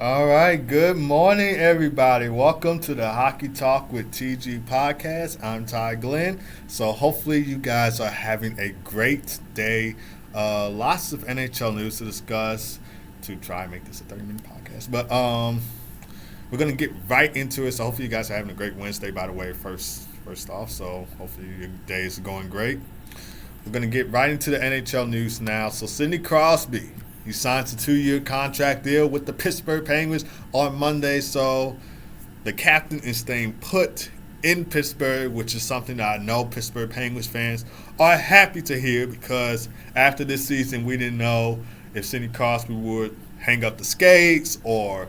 All right, good morning, everybody. Welcome to the Hockey Talk with TG podcast. I'm Ty Glenn. So, hopefully, you guys are having a great day. Lots of NHL news to discuss to try and make this a 30-minute podcast. But we're going to get right into it. So, hopefully, you guys are having a great Wednesday, by the way, first off. So, hopefully, your day is going great. We're going to get right into the NHL news now. So, Sidney Crosby. He signs a 2-year contract deal with the Pittsburgh Penguins on Monday. So the captain is staying put in Pittsburgh, which is something that I know Pittsburgh Penguins fans are happy to hear because after this season, we didn't know if Sidney Crosby would hang up the skates or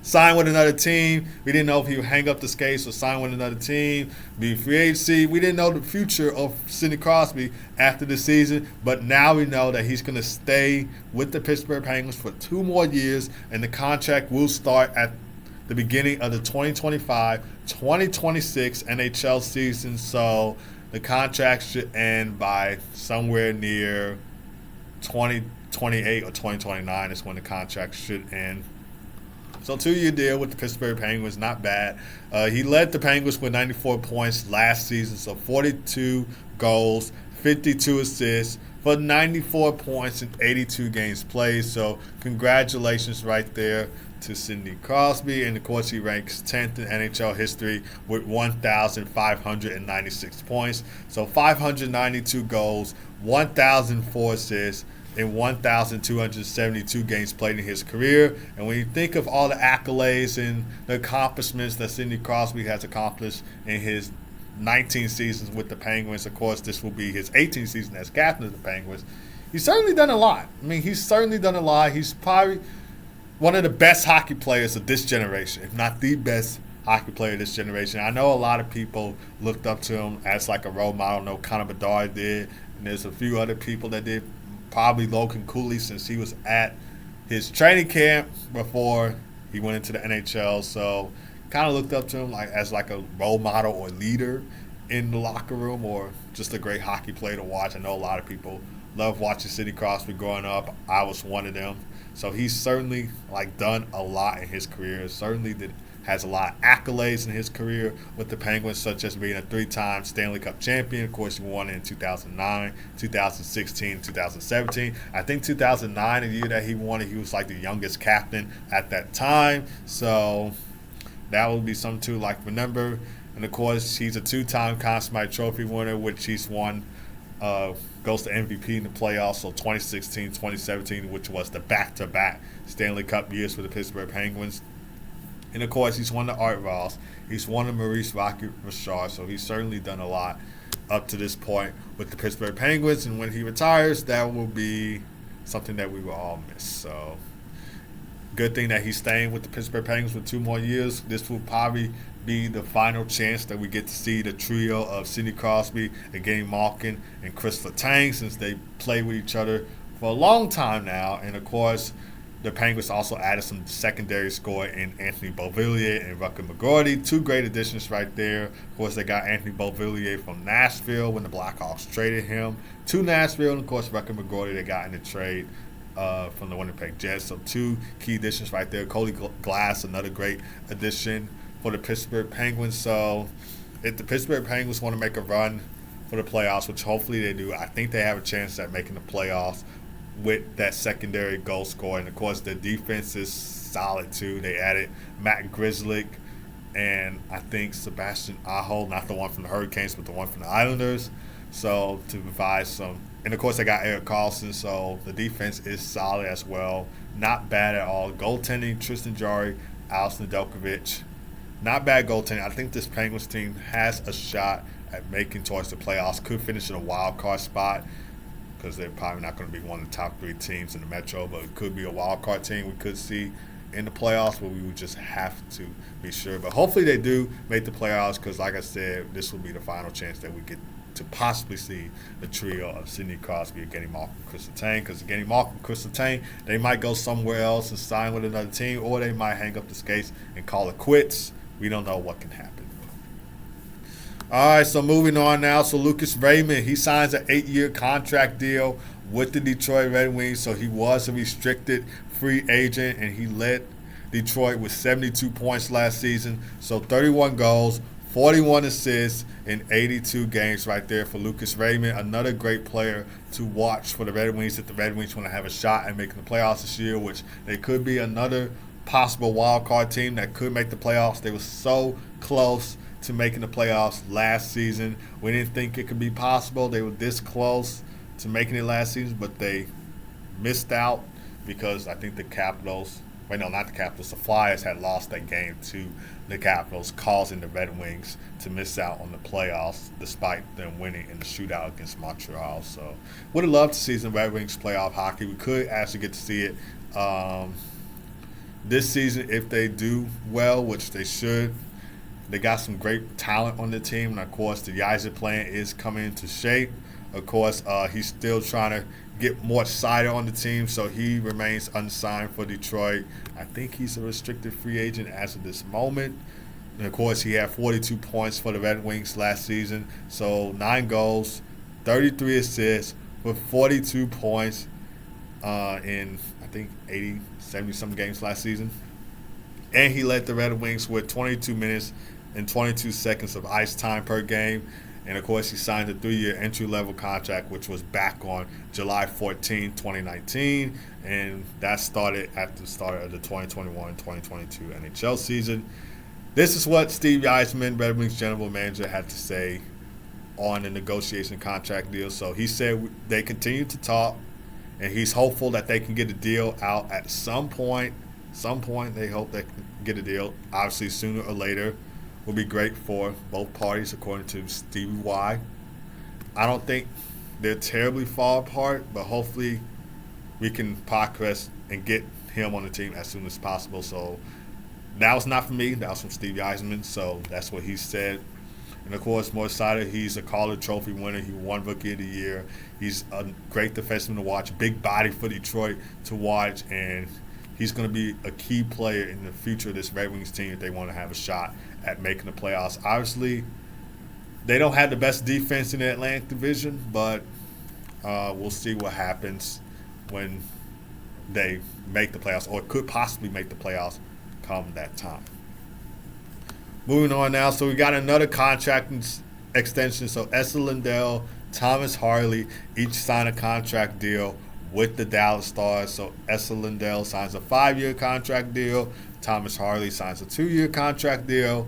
sign with another team. We didn't know if he would hang up the skates or sign with another team, be free agency. We didn't know the future of Sidney Crosby after the season, but now we know that he's going to stay with the Pittsburgh Penguins for 2 more years, and the contract will start at the beginning of the 2025-2026 NHL season. So the contract should end by somewhere near 2028 or 2029 is when the contract should end. So 2-year deal with the Pittsburgh Penguins, not bad. He led the Penguins with 94 points last season, so 42 goals, 52 assists for 94 points in 82 games played. So congratulations right there to Sidney Crosby. And, of course, he ranks 10th in NHL history with 1,596 points. So 592 goals, 1,004 assists, in 1,272 games played in his career. And when you think of all the accolades and the accomplishments that Sidney Crosby has accomplished in his 19 seasons with the Penguins, of course, this will be his 18th season as captain of the Penguins. He's certainly done a lot. He's probably one of the best hockey players of this generation, if not the best hockey player of this generation. I know a lot of people looked up to him as like a role model. I know Connor Bedard did, and there's a few other people that did. Probably Logan Cooley, since he was at his training camp before he went into the NHL. So kind of looked up to him as a role model or leader in the locker room, or just a great hockey player to watch. I know a lot of people love watching Sidney Crosby growing up. I was one of them. So he's certainly done a lot in his career. Has a lot of accolades in his career with the Penguins, such as being a 3-time Stanley Cup champion. Of course, he won in 2009, 2016, 2017. I think 2009, the year that he won it, he was the youngest captain at that time. So that would be something to remember. And, of course, he's a 2-time Conn Smythe Trophy winner, which he's won. Goes to MVP in the playoffs, so 2016, 2017, which was the back-to-back Stanley Cup years for the Pittsburgh Penguins. And, of course, he's won the Art Ross. He's won the Maurice Rocket Richard. So he's certainly done a lot up to this point with the Pittsburgh Penguins. And when he retires, that will be something that we will all miss. So good thing that he's staying with the Pittsburgh Penguins for 2 more years. This will probably be the final chance that we get to see the trio of Sidney Crosby, Evgeny Malkin, and Chris Letang, since they played with each other for a long time now. And, of course, the Penguins also added some secondary score in Anthony Beauvillier and Rucker McGroarty. 2 great additions right there. Of course, they got Anthony Beauvillier from Nashville when the Blackhawks traded him to Nashville. And, of course, Rucker McGroarty they got in the trade from the Winnipeg Jets. So 2 key additions right there. Cody Glass, another great addition for the Pittsburgh Penguins. So if the Pittsburgh Penguins want to make a run for the playoffs, which hopefully they do, I think they have a chance at making the playoffs with that secondary goal scorer. And, of course, the defense is solid, too. They added Matt Grzelcyk and I think Sebastian Aho, not the one from the Hurricanes, but the one from the Islanders. So to provide some – and, of course, they got Erik Karlsson. So the defense is solid as well. Not bad at all. Goaltending, Tristan Jarry, Alex Nedeljkovic. Not bad goaltending. I think this Penguins team has a shot at making towards the playoffs. Could finish in a wild card spot, because they're probably not going to be one of the top 3 teams in the Metro, but it could be a wild card team we could see in the playoffs, but we would just have to be sure. But hopefully they do make the playoffs, because like I said, this will be the final chance that we get to possibly see the trio of Sidney Crosby, Evgeny Malkin, and Chris Letang, because Evgeny Malkin and Chris Letang, they might go somewhere else and sign with another team, or they might hang up the skates and call it quits. We don't know what can happen. All right, so moving on now. So Lucas Raymond, he signs an 8-year contract deal with the Detroit Red Wings. So he was a restricted free agent, and he led Detroit with 72 points last season. So 31 goals, 41 assists in 82 games right there for Lucas Raymond. Another great player to watch for the Red Wings if the Red Wings want to have a shot at making the playoffs this year, which they could be another possible wild card team that could make the playoffs. They were so close to making the playoffs last season. We didn't think it could be possible. They were this close to making it last season, but they missed out because I think the Capitals – wait, no, not the Capitals. The Flyers had lost that game to the Capitals, causing the Red Wings to miss out on the playoffs despite them winning in the shootout against Montreal. So would have loved to see some Red Wings playoff hockey. We could actually get to see it this season if they do well, which they should. They got some great talent on the team, and of course the Yzer plan is coming into shape. Of course, he's still trying to get more Seider on the team, so he remains unsigned for Detroit. I think he's a restricted free agent as of this moment. And of course, he had 42 points for the Red Wings last season, so 9 goals, 33 assists with 42 points in, I think, 80, 70-some games last season. And he led the Red Wings with 22 minutes and 22 seconds of ice time per game. And, of course, he signed a 3-year entry-level contract, which was back on July 14, 2019. And that started at the start of the 2021-2022 NHL season. This is what Steve Yzerman, Red Wings general manager, had to say on the negotiation contract deal. So he said they continue to talk, and he's hopeful that they can get a deal out at some point. They hope they can get a deal, obviously sooner or later. Will be great for both parties, according to Stevie Y. I don't think they're terribly far apart, but hopefully we can progress and get him on the team as soon as possible. So that was not from me. That was from Steve Yzerman, so that's what he said. And, of course, Moritz Seider, he's a Calder Trophy winner. He won Rookie of the Year. He's a great defenseman to watch, big body for Detroit to watch, and he's going to be a key player in the future of this Red Wings team if they want to have a shot at making the playoffs. Obviously, they don't have the best defense in the Atlantic Division, but we'll see what happens when they make the playoffs, or could possibly make the playoffs come that time. Moving on now, so we got another contract extension. So Esa Lindell, Thomas Harley each signed a contract deal with the Dallas Stars. So Esa Lindell signs a 5-year contract deal. Thomas Harley signs a 2-year contract deal.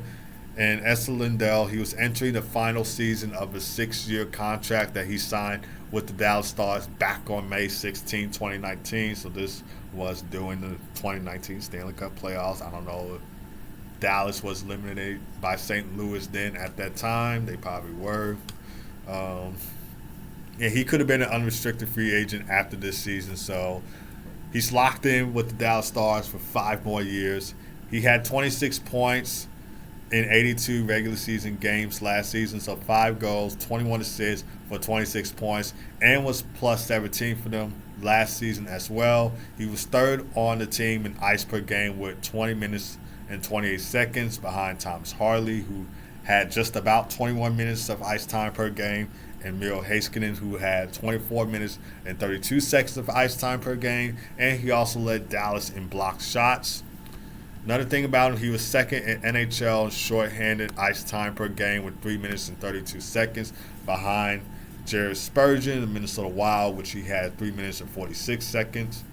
And Esa Lindell, he was entering the final season of a 6-year contract that he signed with the Dallas Stars back on May 16, 2019. So this was during the 2019 Stanley Cup playoffs. I don't know if Dallas was eliminated by St. Louis then at that time. They probably were. Yeah, he could have been an unrestricted free agent after this season, so he's locked in with the Dallas Stars for 5 more years. He had 26 points in 82 regular season games last season, so 5 goals, 21 assists for 26 points, and was plus 17 for them last season as well. He was third on the team in ice per game with 20 minutes and 28 seconds behind Thomas Harley, who had just about 21 minutes of ice time per game, and Miro Heiskanen, who had 24 minutes and 32 seconds of ice time per game, and he also led Dallas in blocked shots. Another thing about him, he was second in NHL in shorthanded ice time per game with 3 minutes and 32 seconds behind Jared Spurgeon, the Minnesota Wild, which he had 3 minutes and 46 seconds.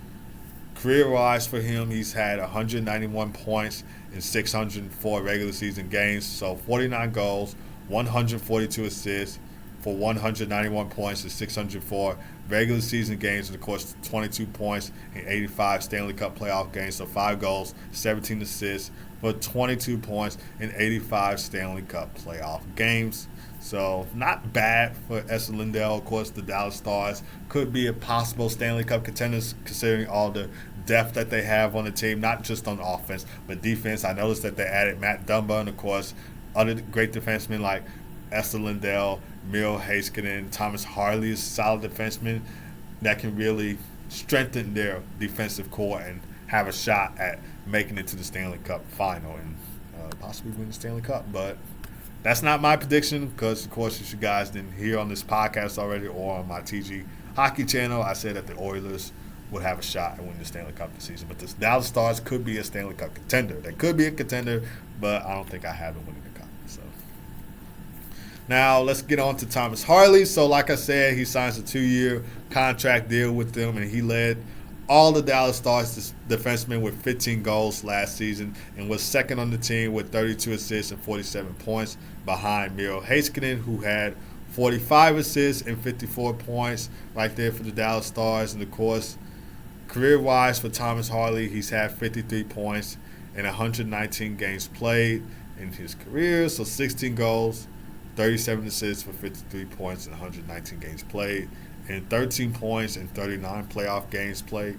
Career-wise for him, he's had 191 points in 604 regular season games, so 49 goals, 142 assists for 191 points in 604 regular season games, and of course 22 points in 85 Stanley Cup playoff games, so 5 goals, 17 assists for 22 points in 85 Stanley Cup playoff games. So not bad for Esa Lindell. Of course, the Dallas Stars could be a possible Stanley Cup contenders considering all the depth that they have on the team, not just on offense, but defense. I noticed that they added Matt Dumba and, of course, other great defensemen like Esa Lindell, Miro Heiskanen, Thomas Harley is a solid defenseman that can really strengthen their defensive core and have a shot at making it to the Stanley Cup final and possibly win the Stanley Cup. But that's not my prediction because, of course, if you guys didn't hear on this podcast already or on my TG Hockey channel, I said that the Oilers would have a shot at winning the Stanley Cup this season. But the Dallas Stars could be a Stanley Cup contender. They could be a contender, but I don't think I have them winning the cup. So now let's get on to Thomas Harley. So like I said, he signs a 2-year contract deal with them, and he led all the Dallas Stars defensemen with 15 goals last season and was second on the team with 32 assists and 47 points behind Miro Heiskanen, who had 45 assists and 54 points right there for the Dallas Stars. And, of course, career-wise for Thomas Harley, he's had 53 points in 119 games played in his career. So 16 goals, 37 assists for 53 points in 119 games played, and 13 points in 39 playoff games played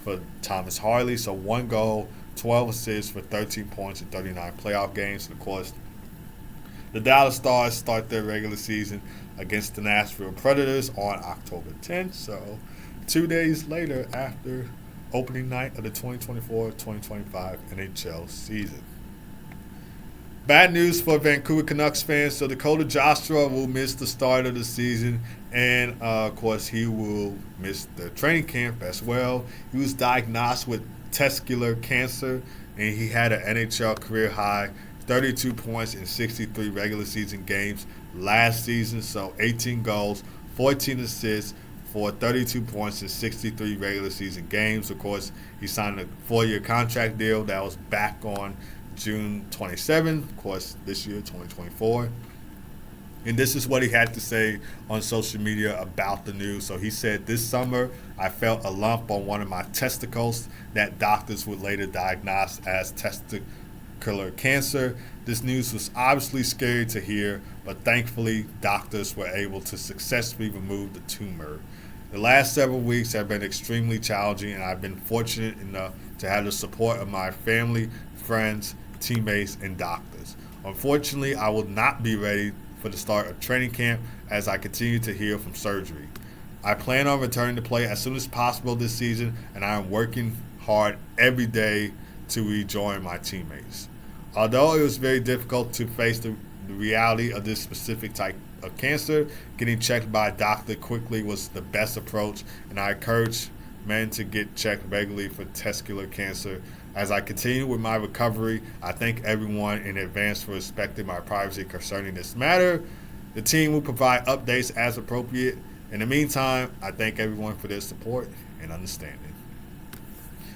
for Thomas Harley. So 1 goal, 12 assists for 13 points in 39 playoff games. And, of course, the Dallas Stars start their regular season against the Nashville Predators on October 10th. So 2 days later after opening night of the 2024-2025 NHL season. Bad news for Vancouver Canucks fans. So Dakota Joshua will miss the start of the season, and of course he will miss the training camp as well. He was diagnosed with testicular cancer, and he had an NHL career high 32 points in 63 regular season games last season. So 18 goals, 14 assists for 32 points in 63 regular season games. Of course, he signed a 4-year contract deal that was back on June 27th, of course, this year, 2024. And this is what he had to say on social media about the news. So he said, "This summer, I felt a lump on one of my testicles that doctors would later diagnose as testicular cancer. This news was obviously scary to hear, but thankfully, doctors were able to successfully remove the tumor. The last several weeks have been extremely challenging, and I've been fortunate enough to have the support of my family, friends, teammates, and doctors. Unfortunately, I will not be ready for the start of training camp as I continue to heal from surgery. I plan on returning to play as soon as possible this season, and I am working hard every day to rejoin my teammates. Although it was very difficult to face the reality of this specific type of cancer, getting checked by a doctor quickly was the best approach, and I encourage men to get checked regularly for testicular cancer. As I continue with my recovery, I thank everyone in advance for respecting my privacy concerning this matter. The team will provide updates as appropriate. In the meantime, I thank everyone for their support and understanding."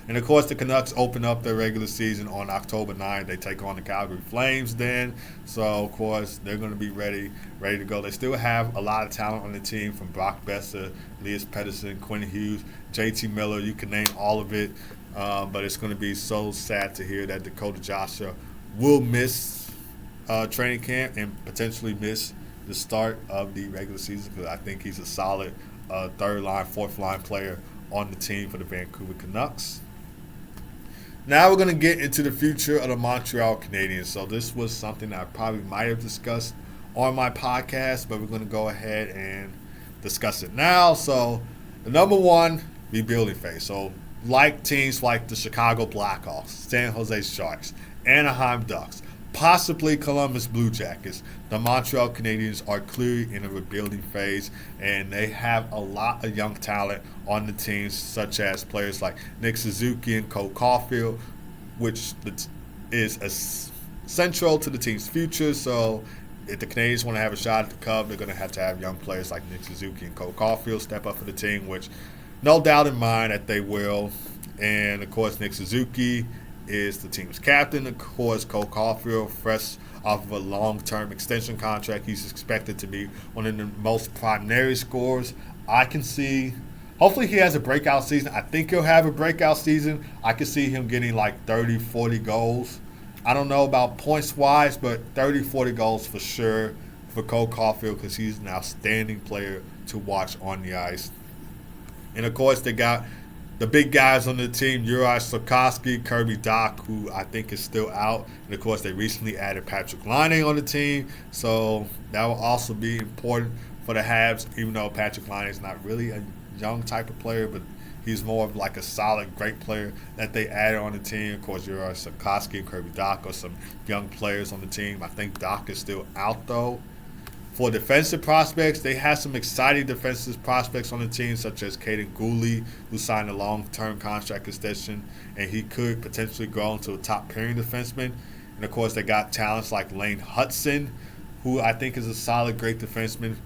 And, of course, the Canucks open up their regular season on October 9th. They take on the Calgary Flames then. So, of course, they're going to be ready to go. They still have a lot of talent on the team, from Brock Besser, Elias Pettersson, Quinn Hughes, JT Miller. You can name all of it. But it's going to be so sad to hear that Dakota Joshua will miss training camp and potentially miss the start of the regular season, because I think he's a solid third-line, fourth-line player on the team for the Vancouver Canucks. Now we're going to get into the future of the Montreal Candiens. So this was something I probably might have discussed on my podcast, but we're going to go ahead and discuss it now. So the number one rebuilding phase. So like teams like the Chicago Blackhawks, San Jose Sharks, Anaheim Ducks, possibly Columbus Blue Jackets, the Montreal Canadiens are clearly in a rebuilding phase, and they have a lot of young talent on the team, such as players like Nick Suzuki and Cole Caulfield, which is central to the team's future. So if the Canadiens want to have a shot at the Cup, they're going to have young players like Nick Suzuki and Cole Caulfield step up for the team, which no doubt in mind that they will. And, of course, Nick Suzuki is the team's captain. Of course, Cole Caulfield, fresh off of a long-term extension contract, he's expected to be one of the most primary scorers I can see. Hopefully he has a breakout season. I think he'll have a breakout season. I could see him getting like 30, 40 goals. I don't know about points-wise, but 30, 40 goals for sure for Cole Caulfield, because he's an outstanding player to watch on the ice. And, of course, they got the big guys on the team, Juraj Slafkovsky, Kirby Dach, who I think is still out. And, of course, they recently added Patrick Laine on the team. So that will also be important for the Habs, even though Patrick Laine is not really a young type of player, but he's more of like a solid, great player that they added on the team. Of course, Juraj Slafkovsky and Kirby Dach are some young players on the team. I think Dach is still out, though. For defensive prospects, they have some exciting defensive prospects on the team, such as Caden Gooley, who signed a long-term contract extension, and he could potentially grow into a top-pairing defenseman. And, of course, they got talents like Lane Hudson, who I think is a solid, great defenseman,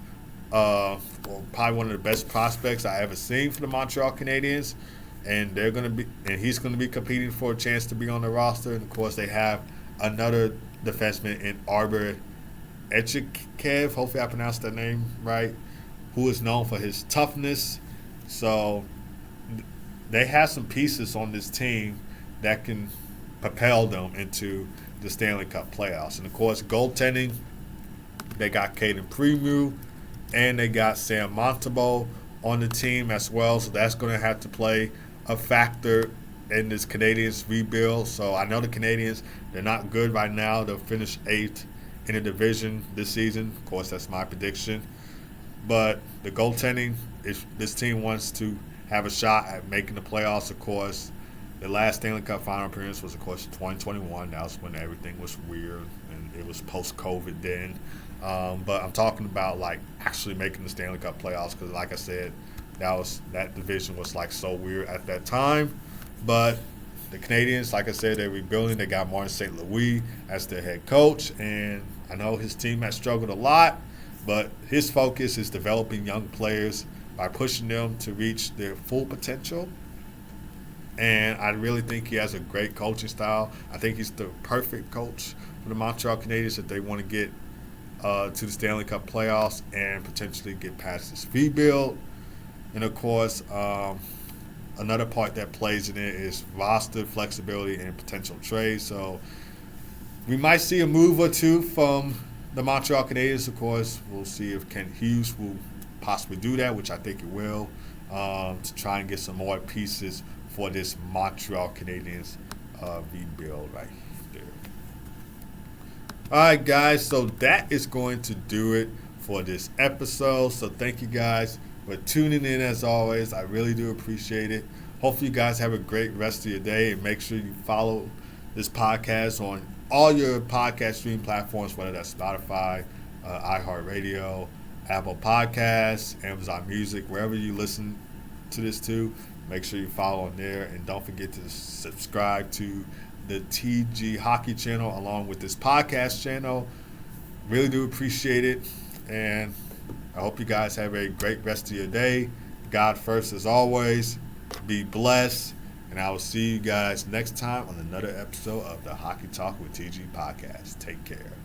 probably one of the best prospects I ever seen for the Montreal Canadiens. And he's going to be competing for a chance to be on the roster. And, of course, they have another defenseman in Arbor Echikev, hopefully I pronounced that name right, who is known for his toughness. So they have some pieces on this team that can propel them into the Stanley Cup playoffs. And, of course, goaltending, they got Caden Premu and they got Sam Montembeault on the team as well. So that's going to have to play a factor in this Canadiens rebuild. So I know the Canadiens, they're not good right now. They'll finish 8th in the division this season. Of course, that's my prediction. But the goaltending, if this team wants to have a shot at making the playoffs, of course, the last Stanley Cup final appearance was, of course, 2021. That was when everything was weird, and it was post-COVID then. But I'm talking about, like, actually making the Stanley Cup playoffs because, like I said, that division was, like, so weird at that time. But the Canadiens, like I said, they're rebuilding. They got Martin St. Louis as their head coach, and I know his team has struggled a lot, but his focus is developing young players by pushing them to reach their full potential. And I really think he has a great coaching style. I think he's the perfect coach for the Montreal Canadiens if they want to get to the Stanley Cup playoffs and potentially get past this rebuild. And, of course, another part that plays in it is roster flexibility and potential trades. So we might see a move or two from the Montreal Canadiens. Of course, we'll see if Kent Hughes will possibly do that, which I think it will, to try and get some more pieces for this Montreal Canadiens rebuild right there. All right, guys, so that is going to do it for this episode. So thank you guys for tuning in as always. I really do appreciate it. Hopefully you guys have a great rest of your day, and make sure you follow this podcast on all your podcast stream platforms, whether that's Spotify, iHeartRadio, Apple Podcasts, Amazon Music, wherever you listen to this to. Make sure you follow on there, and don't forget to subscribe to the TG Hockey channel along with this podcast channel. Really do appreciate it, and I hope you guys have a great rest of your day. God first as always. Be blessed, and I will see you guys next time on another episode of the Hockey Talk with TG podcast. Take care.